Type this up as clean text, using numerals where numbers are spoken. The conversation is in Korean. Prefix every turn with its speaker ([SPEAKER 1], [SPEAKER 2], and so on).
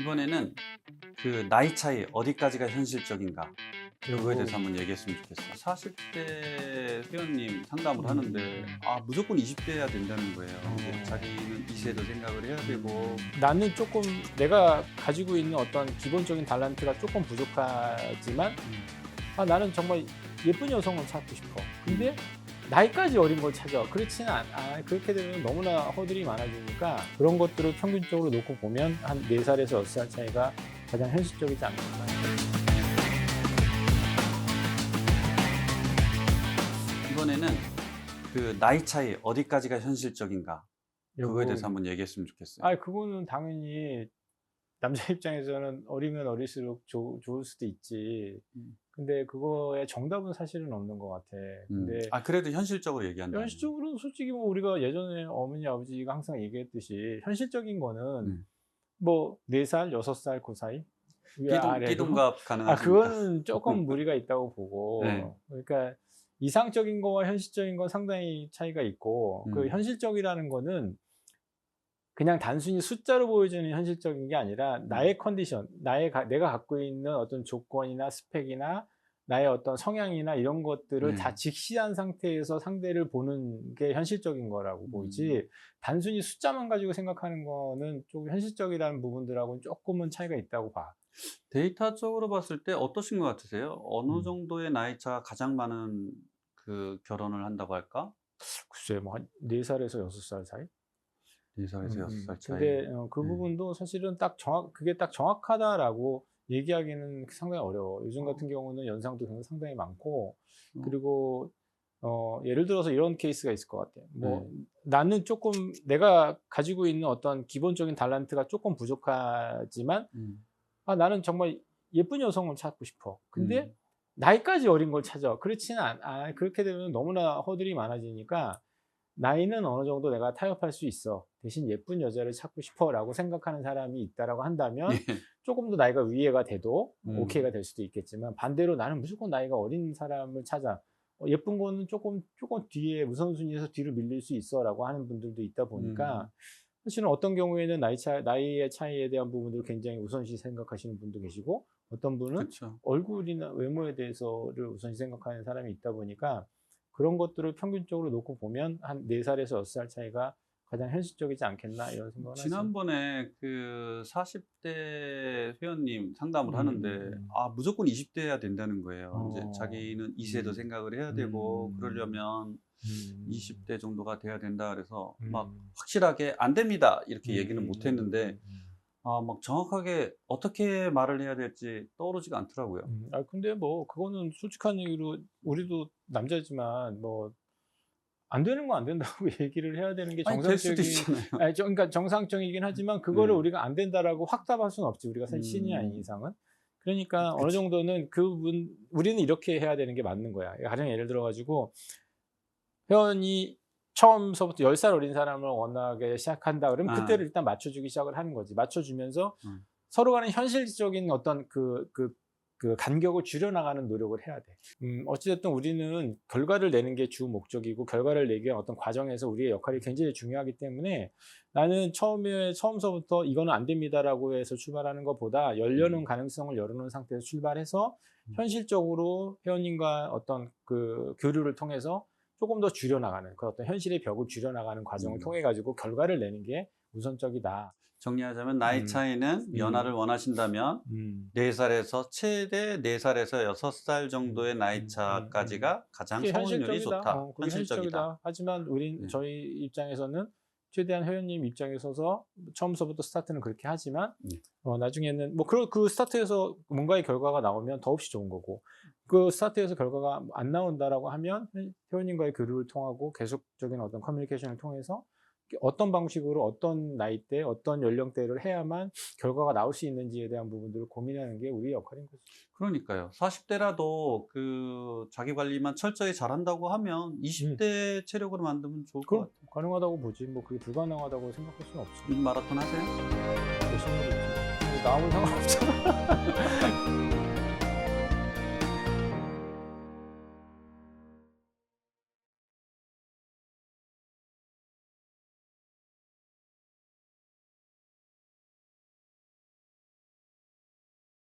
[SPEAKER 1] 이번에는 그 나이 차이 어디까지가 현실적인가 그거에 대해서 한번 얘기했으면 좋겠어요. 40대 회원님 상담을 하는데 무조건 20대여야 된다는 거예요. 이제 자기는 20대도 생각을 해야 되고
[SPEAKER 2] 나는 조금 내가 가지고 있는 어떤 기본적인 달란트가 조금 부족하지만 나는 정말 예쁜 여성을 찾고 싶어. 근데 나이까지 어린 걸 찾아. 그렇지는 않아. 그렇게 되면 너무나 허들이 많아지니까 그런 것들을 평균적으로 놓고 보면 한 4살에서 6살 차이가 가장 현실적이지 않겠나.
[SPEAKER 1] 이번에는 그 나이 차이 어디까지가 현실적인가 그거에 대해서 한번 얘기했으면 좋겠어요.
[SPEAKER 2] 그거는 당연히 남자 입장에서는 어리면 어릴수록 좋을 수도 있지. 근데 그거의 정답은 사실은 없는 것 같아. 근데
[SPEAKER 1] 그래도 현실적으로 얘기한다.
[SPEAKER 2] 현실적으로는 솔직히 뭐 우리가 예전에 어머니 아버지가 항상 얘기했듯이 현실적러니까 뭐 4살, 6살 그 사이
[SPEAKER 1] 끼동갑 가능하십니까?
[SPEAKER 2] 그거는 조금 무리가 있다고 보고
[SPEAKER 1] 네.
[SPEAKER 2] 그러니까 이상적인 거와 현실적인 건 상당히 차이가 있고 그 현실적이라는 거는 그냥 단순히 숫자로 보여주는 현실적인 게 아니라 나의 컨디션, 내가 갖고 있는 어떤 조건이나 스펙이나 나의 어떤 성향이나 이런 것들을 다 직시한 상태에서 상대를 보는 게 현실적인 거라고 보이지 단순히 숫자만 가지고 생각하는 거는 좀 현실적이라는 부분들하고는 조금은 차이가 있다고 봐.
[SPEAKER 1] 데이터적으로 봤을 때 어떠신 것 같으세요? 어느 정도의 나이 차가 가장 많은 그 결혼을 한다고 할까?
[SPEAKER 2] 글쎄 뭐 한 4살에서 6살 사이?
[SPEAKER 1] 4살에서 6살 차이.
[SPEAKER 2] 근데 그 부분도 사실은 그게 딱 정확하다라고 얘기하기는 상당히 어려워. 요즘 같은 경우는 연상도 상당히 많고, 그리고 예를 들어서 이런 케이스가 있을 것 같아. 뭐 나는 조금 내가 가지고 있는 어떤 기본적인 달란트가 조금 부족하지만, 나는 정말 예쁜 여성을 찾고 싶어. 근데 나이까지 어린 걸 찾아. 그렇지는 않아. 그렇게 되면 너무나 허들이 많아지니까. 나이는 어느 정도 내가 타협할 수 있어. 대신 예쁜 여자를 찾고 싶어라고 생각하는 사람이 있다라고 한다면 조금 더 나이가 위에가 돼도 오케이가 될 수도 있겠지만 반대로 나는 무조건 나이가 어린 사람을 찾아. 예쁜 거는 조금 뒤에 우선순위에서 뒤로 밀릴 수 있어라고 하는 분들도 있다 보니까 사실은 어떤 경우에는 나이의 차이에 대한 부분들을 굉장히 우선시 생각하시는 분도 계시고 어떤 분은
[SPEAKER 1] 그쵸.
[SPEAKER 2] 얼굴이나 외모에 대해서를 우선시 생각하는 사람이 있다 보니까 그런 것들을 평균적으로 놓고 보면 한 4살에서 6살 차이가 가장 현실적이지 않겠나 이런 생각을 하죠.
[SPEAKER 1] 지난번에 그 40대 회원님 상담을 하는데 무조건 20대여야 된다는 거예요. 이제 자기는 20대도 생각을 해야 되고 그러려면 20대 정도가 돼야 된다 그래서 막 확실하게 안 됩니다 이렇게 얘기는 못 했는데 막 정확하게 어떻게 말을 해야 될지 떠오르지가 않더라고요.
[SPEAKER 2] 근데 뭐 그거는 솔직한 얘기로 우리도 남자지만 뭐 안 되는 거 안 된다고 얘기를 해야 되는 게
[SPEAKER 1] 될 수도
[SPEAKER 2] 정상적인
[SPEAKER 1] 있잖아요.
[SPEAKER 2] 그러니까 정상적이긴 하지만 그거를 우리가 안 된다라고 확답할 수는 없지. 우리가 사실 신이 아닌 이상은. 그러니까 어느 정도는 우리는 이렇게 해야 되는 게 맞는 거야. 가령 예를 들어 가지고 회원이 처음서부터 10살 어린 사람을 원하게 시작한다 그러면 그때를 일단 맞춰주기 시작을 하는 거지. 맞춰주면서 서로 간에 현실적인 어떤 그 간격을 줄여나가는 노력을 해야 돼. 어찌됐든 우리는 결과를 내는 게 주 목적이고 결과를 내기 위한 어떤 과정에서 우리의 역할이 굉장히 중요하기 때문에 나는 처음서부터 이거는 안 됩니다라고 해서 출발하는 것보다 열려는 가능성을 열어놓은 상태에서 출발해서 현실적으로 회원님과 어떤 그 교류를 통해서 조금 더 줄여나가는 그 어떤 현실의 벽을 줄여나가는 과정을 통해 가지고 결과를 내는 게 우선적이다.
[SPEAKER 1] 정리하자면 나이 차이는 연하를 원하신다면 4살에서 최대 4살에서 6살 정도의 나이 차까지가 가장 성혼율이 좋다. 현실적이다.
[SPEAKER 2] 하지만 저희 입장에서는 최대한 회원님 입장에 서서 처음서부터 스타트는 그렇게 하지만 나중에는 뭐 그 스타트에서 뭔가의 결과가 나오면 더없이 좋은 거고 그 스타트에서 결과가 안 나온다라고 하면 회원님과의 교류를 통하고 계속적인 어떤 커뮤니케이션을 통해서 어떤 방식으로 어떤 나이대 어떤 연령대를 해야만 결과가 나올 수 있는지에 대한 부분들을 고민하는 게 우리의 역할인 거죠.
[SPEAKER 1] 그러니까요. 40대라도 그 자기 관리만 철저히 잘한다고 하면 20대 체력으로 만들면 좋을 것 같아요.
[SPEAKER 2] 가능하다고 보지. 뭐 그게 불가능하다고 생각할 수는 없어.
[SPEAKER 1] 마라톤 하세요?
[SPEAKER 2] 열심히 하고 있죠. 나하고는 상관없잖아.